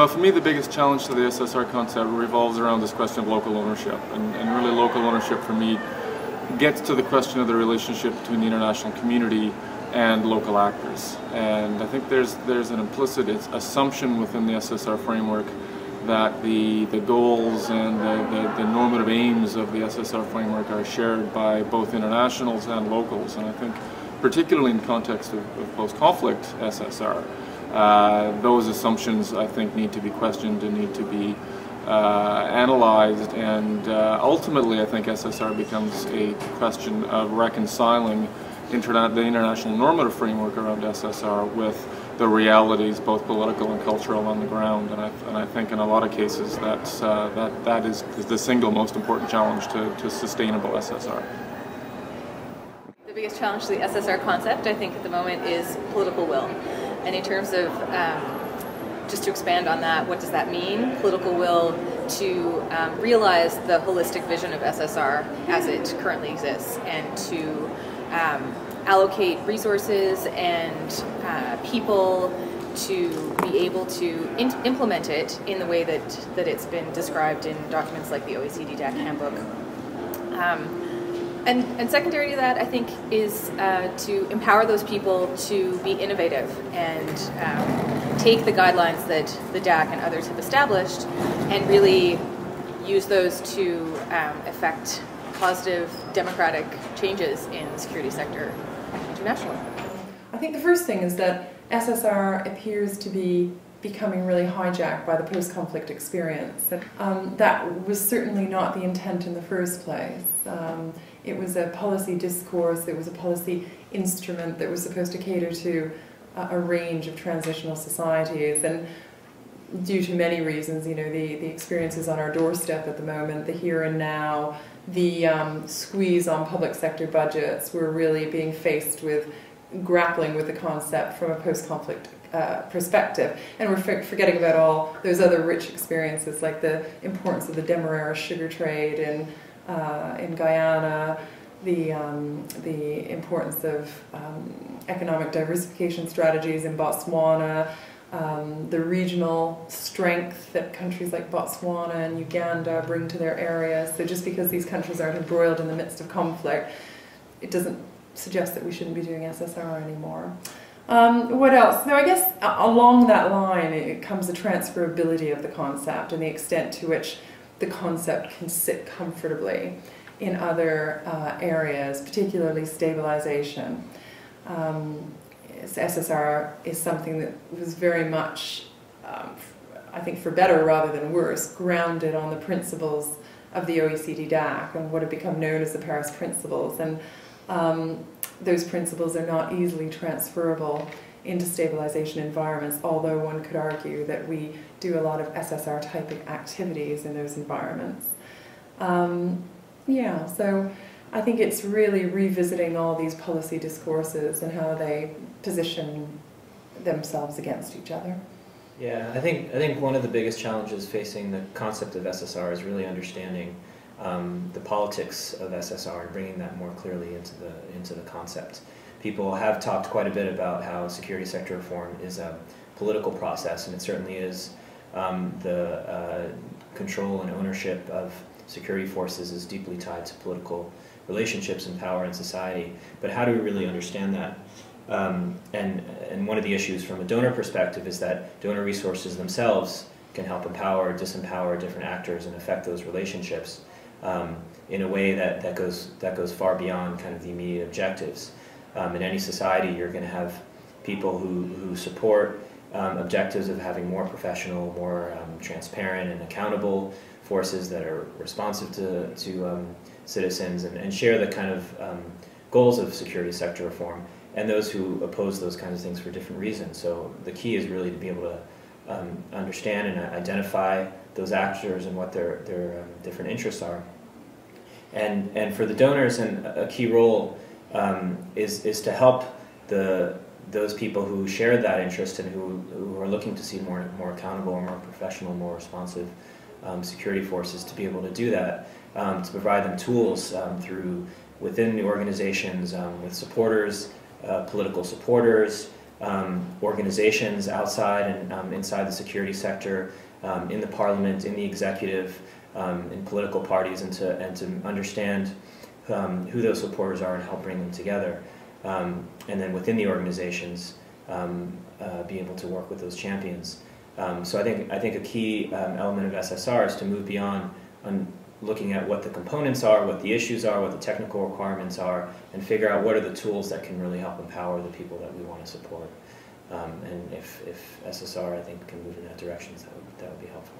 Well, for me, the biggest challenge to the SSR concept revolves around this question of local ownership. And really local ownership for me gets to the question of the relationship between the international community and local actors. And I think there's an implicit assumption within the SSR framework that the goals and the normative aims of the SSR framework are shared by both internationals and locals. And I think particularly in the context of post-conflict SSR, those assumptions, I think, need to be questioned and need to be analyzed, and ultimately I think SSR becomes a question of reconciling the international normative framework around SSR with the realities, both political and cultural, on the ground. And I think in a lot of cases that is the single most important challenge to sustainable SSR. The biggest challenge to the SSR concept, I think, at the moment is political will. And in terms of, just to expand on that, what does that mean? Political will to realize the holistic vision of SSR as it currently exists, and to allocate resources and people to be able to implement it in the way that it's been described in documents like the OECD DAC handbook. And secondary to that, I think, is to empower those people to be innovative and take the guidelines that the DAC and others have established and really use those to affect positive democratic changes in the security sector internationally. I think the first thing is that SSR appears to be becoming really hijacked by the post-conflict experience. That was certainly not the intent in the first place. It was a policy discourse, it was a policy instrument that was supposed to cater to a range of transitional societies, and due to many reasons, you know, the experiences on our doorstep at the moment, the here and now, the squeeze on public sector budgets, we're really being faced with grappling with the concept from a post-conflict perspective, and we're forgetting about all those other rich experiences, like the importance of the Demerara sugar trade in Guyana, the importance of economic diversification strategies in Botswana, the regional strength that countries like Botswana and Uganda bring to their areas. So just because these countries aren't embroiled in the midst of conflict, it doesn't suggest that we shouldn't be doing SSR anymore. What else? Now, I guess along that line it comes the transferability of the concept and the extent to which the concept can sit comfortably in other areas, particularly stabilization. SSR is something that was very much, I think for better rather than worse, grounded on the principles of the OECD DAC and what have become known as the Paris Principles. And those principles are not easily transferable into stabilization environments, although one could argue that we do a lot of SSR-type activities in those environments. Yeah, so I think it's really revisiting all these policy discourses and how they position themselves against each other. Yeah, I think one of the biggest challenges facing the concept of SSR is really understanding the politics of SSR and bringing that more clearly into the concept. People have talked quite a bit about how security sector reform is a political process, and it certainly is. The control and ownership of security forces is deeply tied to political relationships and power in society. But how do we really understand that? And one of the issues from a donor perspective is that donor resources themselves can help empower or disempower different actors and affect those relationships in a way that goes far beyond kind of the immediate objectives. In any society, you're going to have people who support objectives of having more professional, more transparent and accountable forces that are responsive to citizens and share the kind of goals of security sector reform, and those who oppose those kinds of things for different reasons. So the key is really to be able to understand and identify those actors and what their different interests are. And for the donors, and a key role is to help those people who share that interest and who are looking to see more accountable, more professional, more responsive security forces to be able to do that, to provide them tools within the organizations, with supporters, political supporters, organizations outside and inside the security sector, in the parliament, in the executive, in political parties, and to understand who those supporters are and help bring them together. And then within the organizations, be able to work with those champions. So I think a key element of SSR is to move beyond looking at what the components are, what the issues are, what the technical requirements are, and figure out what are the tools that can really help empower the people that we want to support. And if SSR, I think, can move in that direction, that would be helpful.